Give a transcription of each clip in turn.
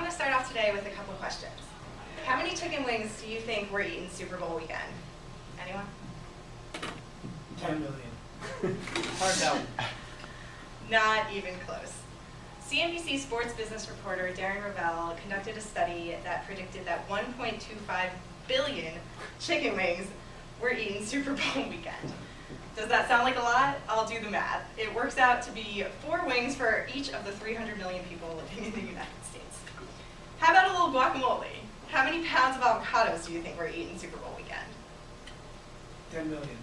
want to start off today with a couple questions. How many chicken wings do you think were eaten Super Bowl weekend? Anyone? 10 million. Hard no. Not even close. CNBC sports business reporter Darren Ravel conducted a study that predicted that 1.25 billion chicken wings were eaten Super Bowl weekend. Does that sound like a lot? I'll do the math. It works out to be 4 wings for each of the 300 million people living in the United States. How about a little guacamole? How many pounds of avocados do you think were eaten Super Bowl weekend? 10 million.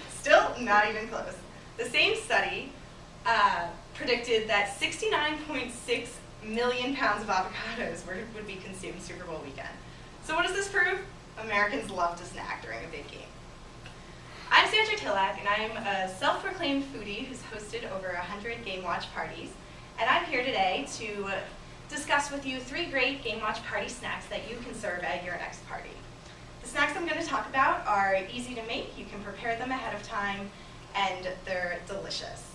Still not even close. The same study predicted that 69.6 million pounds of avocados would be consumed Super Bowl weekend. So what does this prove? Americans love to snack during a big game. I'm Sandra Tillak, and I'm a self-proclaimed foodie who's hosted over 100 Game Watch parties. And I'm here today to discuss with you 3 great Game Watch party snacks that you can serve at your next party. The snacks I'm going to talk about are easy to make. You can prepare them ahead of time, and they're delicious.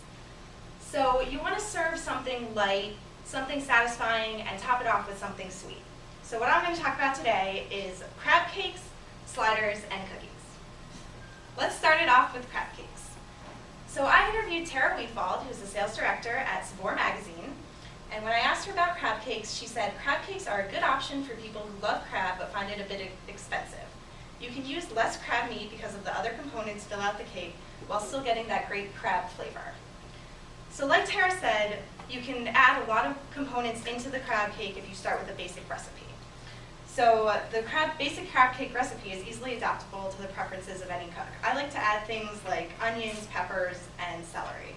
So you want to serve something light, something satisfying, and top it off with something sweet. So what I'm going to talk about today is crab cakes, sliders, and cookies. Let's start it off with crab cakes. So I interviewed Tara Weedfald, who's the sales director at Sabor magazine, and when I asked her about crab cakes, she said crab cakes are a good option for people who love crab but find it a bit expensive. You can use less crab meat because of the other components fill out the cake while still getting that great crab flavor. So like Tara said, you can add a lot of components into the crab cake if you start with a basic recipe. So the basic crab cake recipe is easily adaptable to the preferences of any cook. I like to add things like onions, peppers, and celery.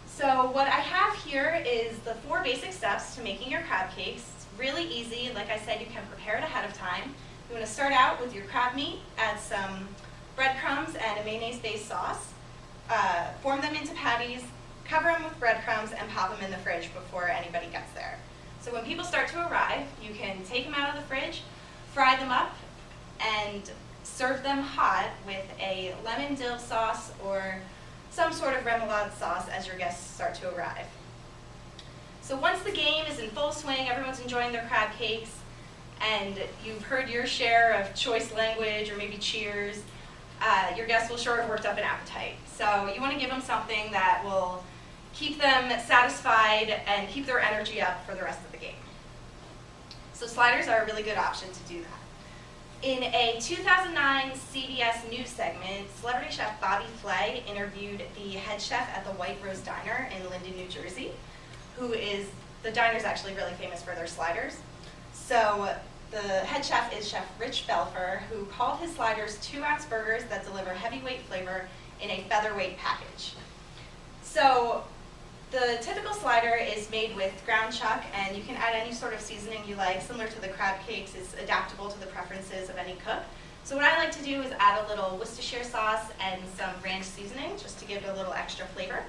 So what I have here is the 4 basic steps to making your crab cakes. It's really easy. Like I said, you can prepare it ahead of time. You want to start out with your crab meat, add some breadcrumbs and a mayonnaise-based sauce. Form them into patties, cover them with breadcrumbs, and pop them in the fridge before anybody gets there. So when people start to arrive, you can take them out of the fridge, fry them up, and serve them hot with a lemon dill sauce or some sort of remoulade sauce as your guests start to arrive. So once the game is in full swing, everyone's enjoying their crab cakes, and you've heard your share of choice language or maybe cheers, your guests will sure have worked up an appetite. So you want to give them something that will keep them satisfied and keep their energy up for the rest of the game. So sliders are a really good option to do that. In a 2009 CBS News segment, celebrity chef Bobby Flay interviewed the head chef at the White Rose Diner in Linden, New Jersey, the diner's actually really famous for their sliders. So the head chef is Chef Rich Belfer, who called his sliders 2-ounce burgers that deliver heavyweight flavor in a featherweight package. So the typical slider is made with ground chuck, and you can add any sort of seasoning you like. Similar to the crab cakes, it's adaptable to the preferences of any cook. So what I like to do is add a little Worcestershire sauce and some ranch seasoning just to give it a little extra flavor.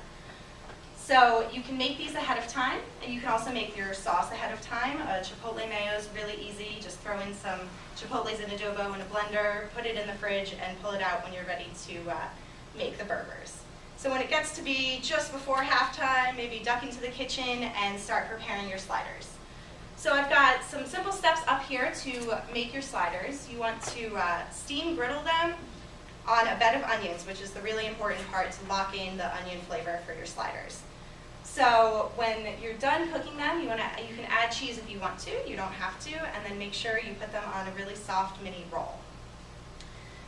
So you can make these ahead of time, and you can also make your sauce ahead of time. Chipotle mayo is really easy. Just throw in some chipotles in adobo in a blender, put it in the fridge, and pull it out when you're ready to make the burgers. So when it gets to be just before halftime, maybe duck into the kitchen and start preparing your sliders. So I've got some simple steps up here to make your sliders. You want to steam griddle them on a bed of onions, which is the really important part to lock in the onion flavor for your sliders. So when you're done cooking them, you can add cheese if you want to. You don't have to, and then make sure you put them on a really soft mini roll.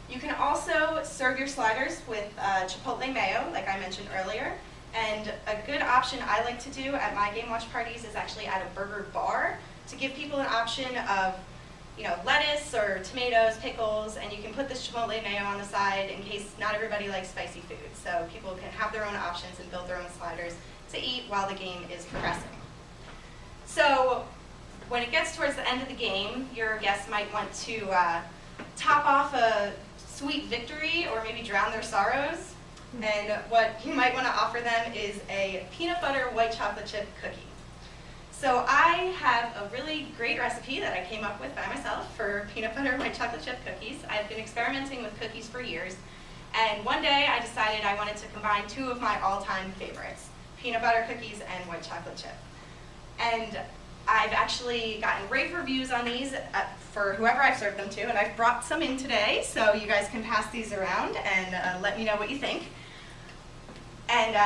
You can also serve your sliders with chipotle mayo, like I mentioned earlier. And a good option I like to do at my Game Watch parties is actually add a burger bar to give people an option of lettuce or tomatoes, pickles, and you can put this chipotle mayo on the side in case not everybody likes spicy food. So people can have their own options and build their own sliders to eat while the game is progressing. So when it gets towards the end of the game, your guests might want to top off a sweet victory or maybe drown their sorrows. And what you might want to offer them is a peanut butter white chocolate chip cookie. So I have a really great recipe that I came up with by myself for peanut butter white chocolate chip cookies. I've been experimenting with cookies for years, and one day I decided I wanted to combine 2 of my all-time favorites, peanut butter cookies and white chocolate chip. And I've actually gotten rave reviews on these for whoever I've served them to, and I've brought some in today, so you guys can pass these around and let me know what you think. And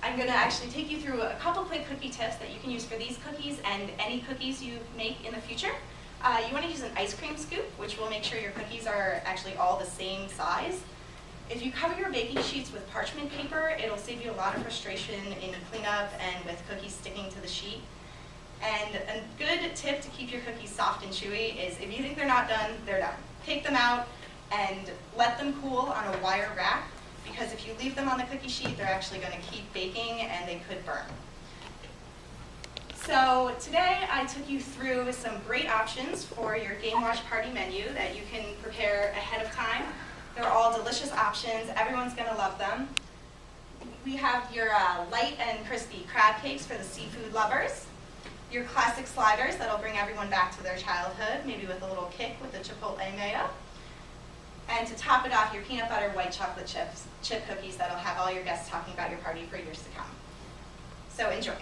I'm going to actually take you through a couple quick cookie tips that you can use for these cookies and any cookies you make in the future. You want to use an ice cream scoop, which will make sure your cookies are actually all the same size. If you cover your baking sheets with parchment paper, it'll save you a lot of frustration in cleanup and with cookies sticking to the sheet. And a good tip to keep your cookies soft and chewy is if you think they're not done, they're done. Take them out and let them cool on a wire rack, because if you leave them on the cookie sheet, they're actually going to keep baking and they could burn. So today I took you through some great options for your Game Watch Party menu that you can prepare ahead of time. They're all delicious options. Everyone's going to love them. We have your light and crispy crab cakes for the seafood lovers. Your classic sliders that'll bring everyone back to their childhood, maybe with a little kick with the Chipotle mayo. And to top it off, your peanut butter white chocolate chip cookies that'll have all your guests talking about your party for years to come. So enjoy.